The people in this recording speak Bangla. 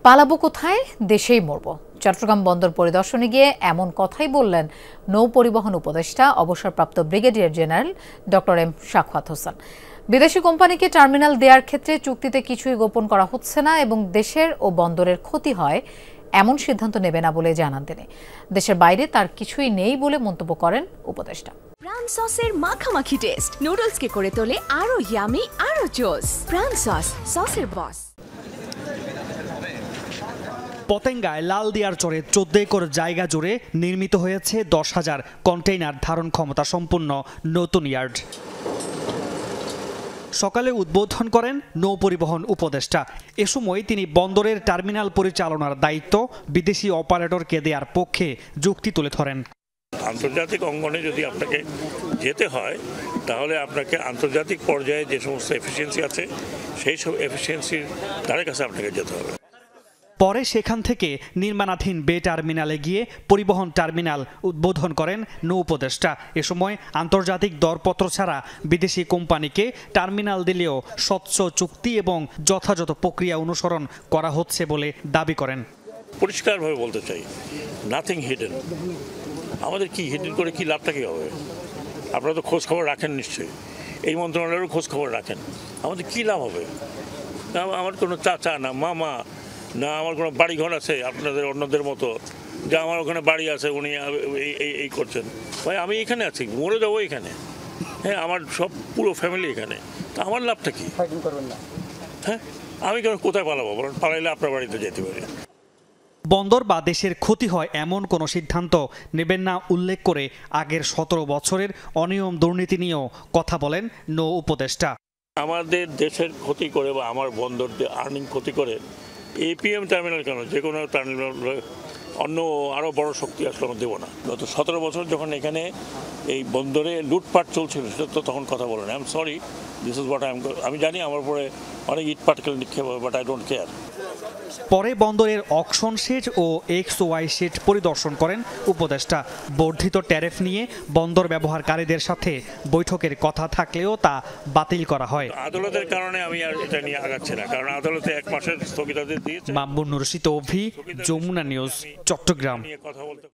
পালাবো কোথায়, দেশেই মরব। চট্টগ্রাম বন্দর পরিদর্শনে গিয়ে এমন কথাই বললেন নৌ পরিবহন উপদেষ্টা অবসরপ্রাপ্ত brigadier general doctor M Sakhawat Hossain. বিদেশি কোম্পানিকে টার্মিনাল দেওয়ার ক্ষেত্রে চুক্তিতে কিছুই গোপন করা হচ্ছে না এবং দেশের ও বন্দরের ক্ষতি হয় এমন সিদ্ধান্ত নেবে না বলে জানান তিনি। দেশের বাইরে তার কিছুই নেই বলে মন্তব্য করেন উপদেষ্টা। প্রাণ সসের মাখামাখি টেস্ট নুডলসকে করে তোলে আরো ইয়ামি আরো জোস। প্রাণ সস, সসের বস। পতেঙ্গায় লালদিয়ার চরে 14 একর জায়গা জুড়ে নির্মিত হয়েছে 10,000 কন্টেইনার ধারণ ক্ষমতা সম্পন্ন নতুন ইয়ার্ড। সকালে উদ্বোধন করেন নৌ পরিবহন উপদেষ্টা। এ সময় তিনি বন্দরের টার্মিনাল পরিচালনার দায়িত্ব বিদেশি অপারেটরকে দেওয়ার পক্ষে যুক্তি তুলে ধরেন। আন্তর্জাতিক অঙ্গনে যদি আপনাকে যেতে হয় তাহলে আপনাকে আন্তর্জাতিক পর্যায়ে যে সমস্ত এফিসিয়েন্সি আছে সেই সব এফিসিয়েন্সির তাদের কাছে আপনাকে যেতে হবে। পরে সেখান থেকে নির্মাণাধীন বে টার্মিনালে গিয়ে পরিবহন টার্মিনাল উদ্বোধন করেন নৌ উপদেষ্টা। এ সময় আন্তর্জাতিক দরপত্র ছাড়া বিদেশি কোম্পানিকে টার্মিনাল দিলেও স্বচ্ছ চুক্তি এবং যথাযথ প্রক্রিয়া অনুসরণ করা হচ্ছে বলে দাবি করেন। পরিষ্কারভাবে বলতে চাই, নাথিং হিডেন। আমাদের কি হিডেন করে কি লাভটা কি হবে? আপনারা তো খোঁজ খবর রাখেন নিশ্চয়ই, এই মন্ত্রণালয়েরও খোঁজ খবর রাখেন। আমাদের কি লাভ হবে? আমার কোনো চাচা না মামা না আমার কোনো বাড়িঘর আছে আপনাদের অন্যদের মতো, যা আমার ওখানে বাড়ি আছে উনি এই করছেন। ভাই আমি এখানে আছি, মরে যাবো এখানে। হ্যাঁ, আমার সব পুরো ফ্যামিলি এখানে। তা আমার লাভটা কি? হ্যাঁ, আমি কেন কোথায় পালাবো? পালাইলে আপনার বাড়িতে যেতে পারি। বন্দর বা দেশের ক্ষতি হয় এমন কোনো সিদ্ধান্ত নেবেন না উল্লেখ করে আগের 17 বছরের অনিয়ম দুর্নীতি নিয়েও কথা বলেন নৌ উপদেষ্টা। আমাদের দেশের ক্ষতি করে বা আমার বন্দরদের আর্নিং ক্ষতি করে এপিএম টার্মিনাল কেন, যে কোনো টার্মিনাল অন্য আরও বড় শক্তি আসলে আমরা দেবো না। গত 17 বছর যখন এখানে এই বন্দরে লুটপাট চলছিল সেটা তো তখন কথা বলেন। I am sorry, this is what আমি জানি আমার উপরে অনেক ইট পাটকেল নিক্ষেপ হবে, বাট আই ডোন্ট কেয়ার। পরে বন্দরের অকশন শেড ও XY শেড পরিদর্শন করেন উপদেষ্টা। বর্ধিত ট্যারিফ নিয়ে বন্দর ব্যবহারকারীদের সাথে বৈঠকের কথা থাকলেও তা বাতিল করা হয়। আদালতের কারণে আমি আর এটা নিয়ে আগাচ্ছি না, কারণ আদালতে 1 মাসের স্থগিতাদেশ দিয়েছে। মামুনুর রশিদ, যমুনা নিউজ, চট্টগ্রাম।